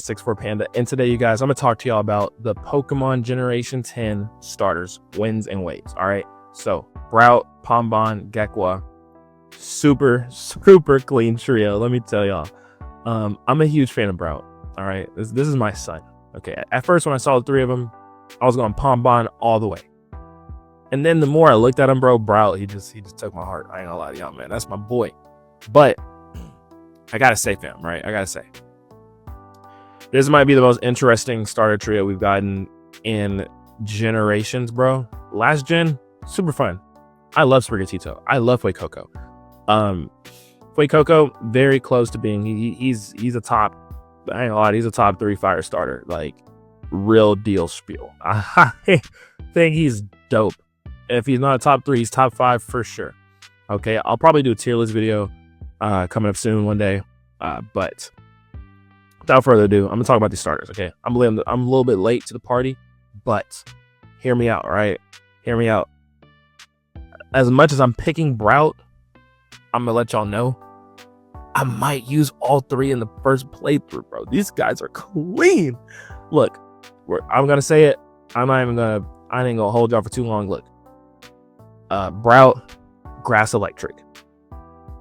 64 Panda, and today, you guys, I'm gonna talk to y'all about the Pokemon Generation 10 starters, wins and waves. All right, so BROWT, Pombon, Gekwa, super clean trio. Let me tell y'all, I'm a huge fan of BROWT. All right, this is my son. Okay, at first when I saw the three of them, I was going Pombon all the way, and then the more I looked at him, bro, BROWT, he just took my heart. I ain't gonna lie to y'all, man, that's my boy. But I gotta say, fam, right? I gotta say, this might be the most interesting starter trio we've gotten in generations, bro. Last gen, super fun. I love Sprigatito. I love Fuecoco. Fuecoco, very close to being, he's a top, I ain't gonna lie, he's a top 3 fire starter. Like, real deal spiel. I think he's dope. If he's not a top 3, he's top 5 for sure. Okay, I'll probably do a tier list video coming up soon one day. But without further ado, I'm gonna talk about these starters. Okay, I'm a little bit late to the party, but hear me out. All right, hear me out. As much as I'm picking BROWT, I'm gonna let y'all know I might use all 3 in the first playthrough, bro. These guys are clean. Look, I'm gonna say it. I ain't gonna hold y'all for too long. Look, BROWT, Grass Electric.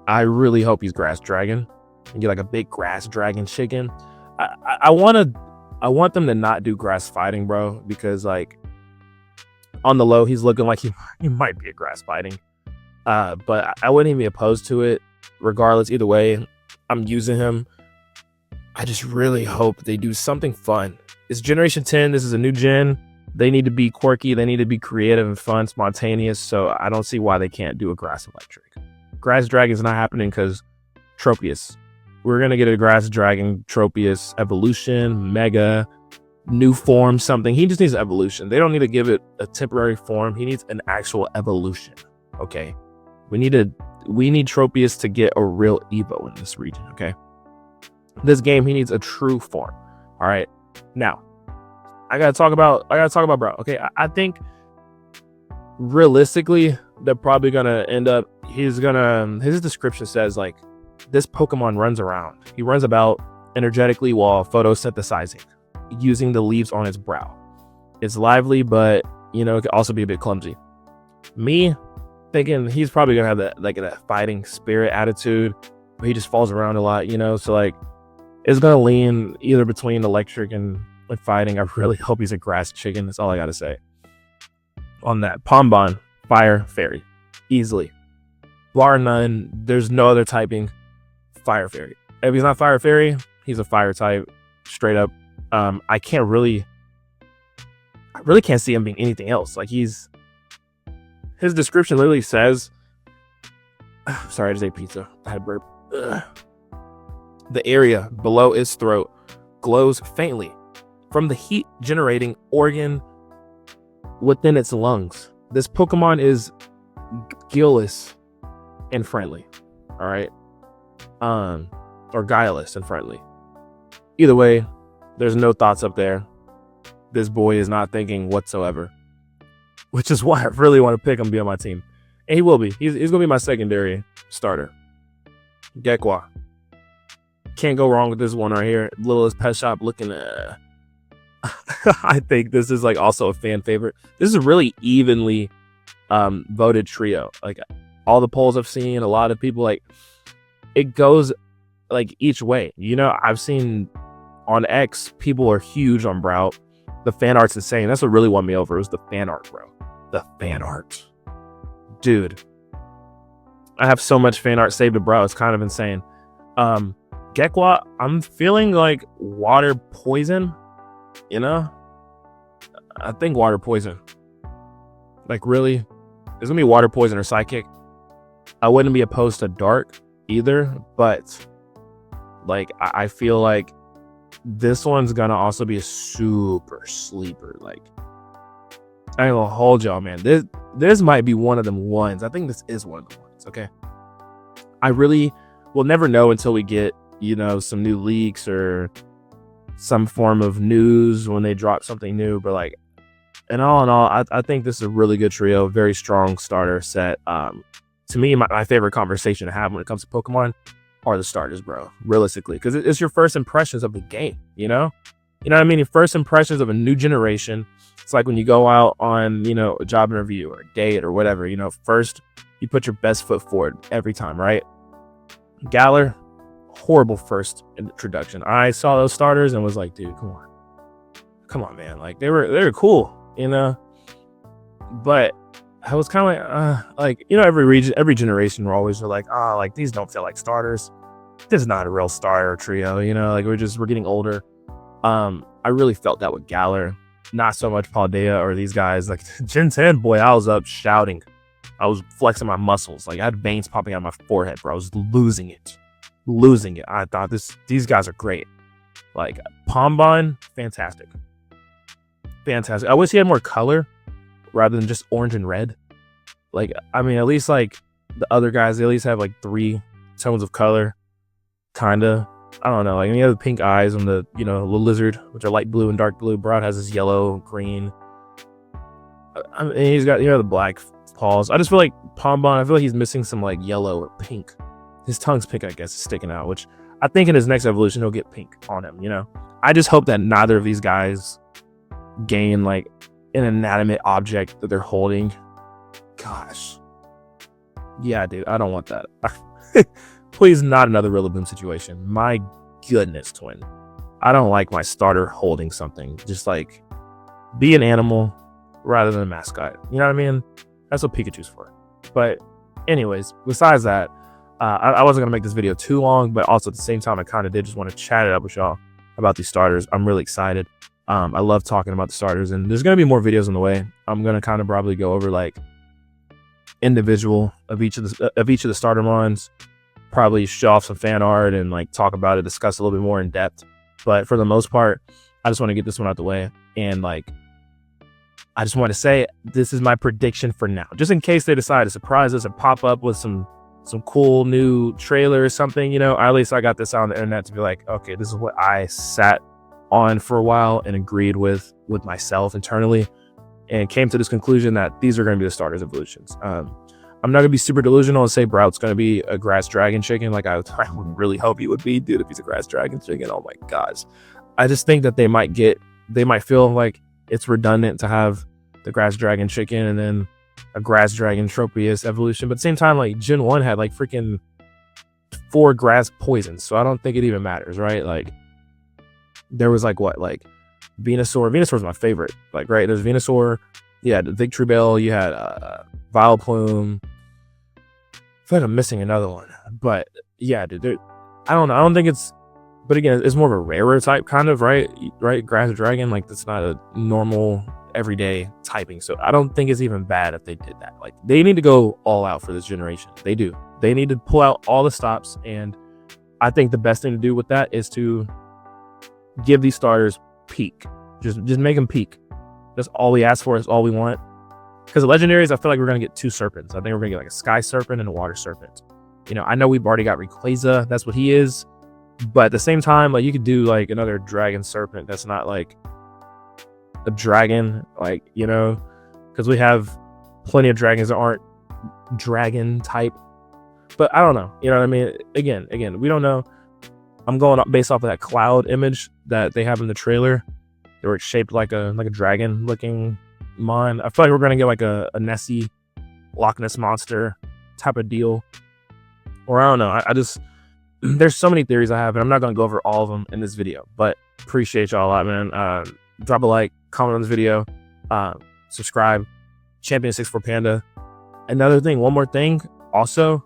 I really hope he's Grass Dragon. And get like a big Grass Dragon chicken. I want them to not do Grass Fighting, bro, because like on the low he's looking like he might be a Grass Fighting. But I wouldn't even be opposed to it. Regardless, either way, I'm using him. I just really hope they do something fun. It's Generation 10. This is a new gen. They need to be quirky. They need to be creative and fun, spontaneous. So I don't see why they can't do a Grass Electric. Grass Dragon is not happening because Tropius. We're going to get a Grass Dragon, Tropius, Evolution, Mega, new form, something. He just needs evolution. They don't need to give it a temporary form. He needs an actual evolution. Okay. We need Tropius to get a real Evo in this region. Okay. This game, he needs a true form. All right. Now, I gotta talk about BROWT. Okay. I think realistically, they're probably gonna end up, his description says like, this Pokemon runs around. He runs about energetically while photosynthesizing, using the leaves on his brow. It's lively, but you know, it could also be a bit clumsy. Me thinking he's probably gonna have that fighting spirit attitude, but he just falls around a lot, you know. So like, it's gonna lean either between electric and fighting. I really hope he's a Grass Chicken. That's all I gotta say on that. Pombon, Fire Fairy, easily, bar none. There's no other typing. Fire Fairy. If he's not Fire Fairy, he's a fire type, straight up. I really can't see him being anything else. Like, his description literally says, sorry, I just ate pizza. I had a burp. Ugh. The area below its throat glows faintly from the heat generating organ within its lungs. This Pokemon is guileless and friendly. All right. Or guileless and friendly. Either way, there's no thoughts up there. This boy is not thinking whatsoever, which is why I really want to pick him to be on my team. And he will be. He's gonna be my secondary starter. Gekwa. Can't go wrong with this one right here. Littlest Pet Shop looking. I think this is like also a fan favorite. This is a really evenly voted trio. Like, all the polls I've seen, a lot of people, like, it goes like each way. You know, I've seen on X, people are huge on BROWT. The fan art's insane. That's what really won me over. It was the fan art, bro. The fan art. Dude. I have so much fan art saved to BROWT. It's kind of insane. Gekwa, I'm feeling like water poison. You know? I think water poison. Like, really? There's gonna be water poison or psychic. I wouldn't be opposed to dark either, but like, I feel like this one's gonna also be a super sleeper. Like, I ain't gonna hold y'all, man. This might be one of them ones. I think this is one of the ones. Okay, I really will never know until we get, you know, some new leaks or some form of news when they drop something new. But like, in all, I think this is a really good trio, very strong starter set. To me, my favorite conversation to have when it comes to Pokemon are the starters, bro, realistically, because it's your first impressions of the game, you know what I mean? Your first impressions of a new generation. It's like when you go out on, a job interview or a date or whatever, first you put your best foot forward every time, right? Galler, horrible first introduction. I saw those starters and was like, dude, come on, man. Like they were cool, but I was kind of like, every generation we're always like, like these don't feel like starters. This is not a real starter trio, like we're getting older. I really felt that with Galler, not so much Paldea or these guys. Like Gen 10, boy, I was up shouting. I was flexing my muscles. Like I had veins popping out of my forehead, bro. I was losing it. I thought these guys are great. Like Pombon, fantastic. I wish he had more color rather than just orange and red. Like, I mean, at least like the other guys, they at least have like 3 tones of color. Kinda. I don't know. Like, you have the pink eyes on the, the lizard, which are light blue and dark blue. BROWT has this yellow, green. I mean, he's got, the black paws. I just feel like Pombon, I feel like he's missing some like yellow or pink. His tongue's pink, I guess, is sticking out, which I think in his next evolution, he'll get pink on him, I just hope that neither of these guys gain like an inanimate object that they're holding. Gosh. Yeah, dude, I don't want that. Please, not another Rillaboom situation. My goodness, twin. I don't like my starter holding something. Just like, be an animal rather than a mascot. You know what I mean? That's what Pikachu's for. But anyways, besides that, I wasn't going to make this video too long, but also at the same time, I kind of did just want to chat it up with y'all about these starters. I'm really excited. I love talking about the starters, and there's going to be more videos on the way. I'm going to kind of probably go over like individual of each of the starter lines, probably show off some fan art and like talk about it, discuss a little bit more in depth. But for the most part, I just want to get this one out the way. And like, I just want to say, this is my prediction for now, just in case they decide to surprise us and pop up with some cool new trailer or something, at least I got this out on the internet to be like, okay, this is what I sat on for a while and agreed with myself internally, and came to this conclusion that these are going to be the starters evolutions. I'm not going to be super delusional and say BROWT's going to be a grass dragon chicken. Like I would really hope he would be, dude, if he's a grass dragon chicken. Oh my gosh. I just think that they might feel like it's redundant to have the grass dragon chicken and then a grass dragon Tropius evolution. But at the same time, like Gen 1 had like freaking 4 grass poisons. So I don't think it even matters, right? Like there was like Venusaur. Venusaur's my favorite. Like, right, there's Venusaur. You had Victreebel. You had Vileplume. I feel like I'm missing another one. But yeah, dude, I don't know. I don't think it's, but again, it's more of a rarer type kind of, right? Grass dragon, like that's not a normal everyday typing. So I don't think it's even bad if they did that. Like they need to go all out for this generation. They do. They need to pull out all the stops. And I think the best thing to do with that is to give these starters peak. Just make them peak. That's all we ask for. Is all we want. Because the legendaries, I feel like we're going to get 2 serpents. I think we're going to get like a sky serpent and a water serpent. I know we've already got Rayquaza. That's what he is. But at the same time, like you could do like another dragon serpent that's not like a dragon, like, because we have plenty of dragons that aren't dragon type. But I don't know. You know what I mean? Again, we don't know. I'm going based off of that cloud image that they have in the trailer. They were shaped like a dragon looking mon. I feel like we're gonna get like a Nessie, Loch Ness monster type of deal. Or I don't know. I just, there's so many theories I have, and I'm not gonna go over all of them in this video. But appreciate y'all a lot, man. Drop a like, comment on this video, subscribe. Champion64 Panda. Another thing, one more thing. Also,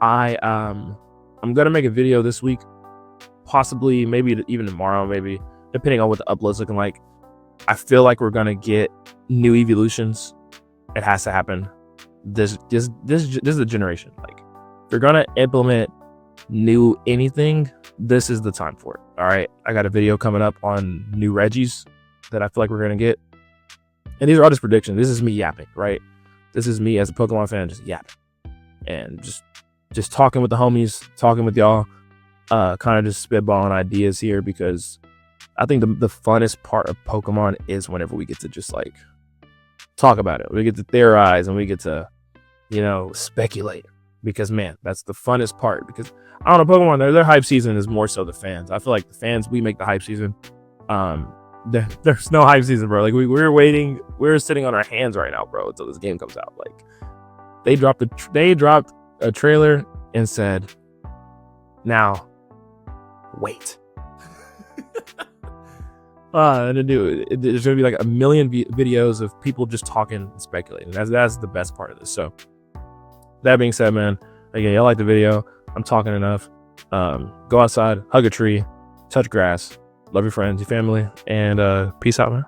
I'm gonna make a video this week, possibly maybe even tomorrow, maybe depending on what the upload's looking like. I feel like we're gonna get new evolutions. It has to happen. This is the generation. Like, if you're gonna implement new anything, this is the time for it. All right, I got a video coming up on new Reggies that I feel like we're gonna get, and these are all just predictions. This is me yapping, right? This is me as a Pokemon fan just yapping and just talking with the homies, talking with y'all, kind of just spitballing ideas here, because I think the funnest part of Pokemon is whenever we get to just like talk about it. We get to theorize and we get to, speculate. because man, that's the funnest part. Because I don't know, Pokemon, their hype season is more so the fans. I feel like the fans, we make the hype season. There's no hype season, bro. Like we're waiting, we're sitting on our hands right now, bro, until this game comes out. Like they dropped a trailer and said, now wait. And there's gonna be like a million videos of people just talking and speculating. That's the best part of this. So that being said, man, again, y'all like the video. I'm talking enough. Go outside, hug a tree, touch grass, love your friends, your family, and peace out, man.